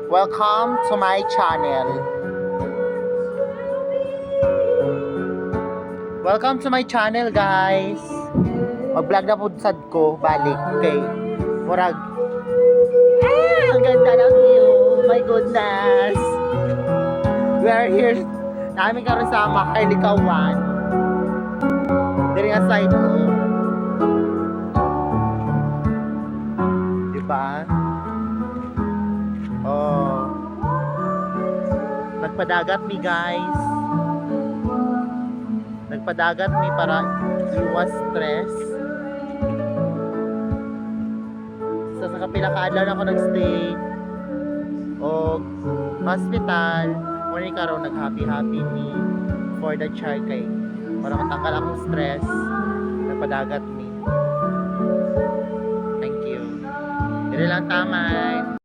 Welcome to my channel. Welcome to my channel, guys. Mag-vlog na po sad ko balik kay murag. Ang ganda ng view. My goodness. We are here. Namin karon sa Maharlika 1. Diri nga side ko. Diba? Oh. Nagpadagat mi, guys. Nagpadagat mi para iwas stress. Sa kapila ka adlaw na ako nagstay o hospital. Muna karon nag-happy mi for the child kay para matanggal akong stress. Nagpadagat mi. Thank you. Dili lang tamay.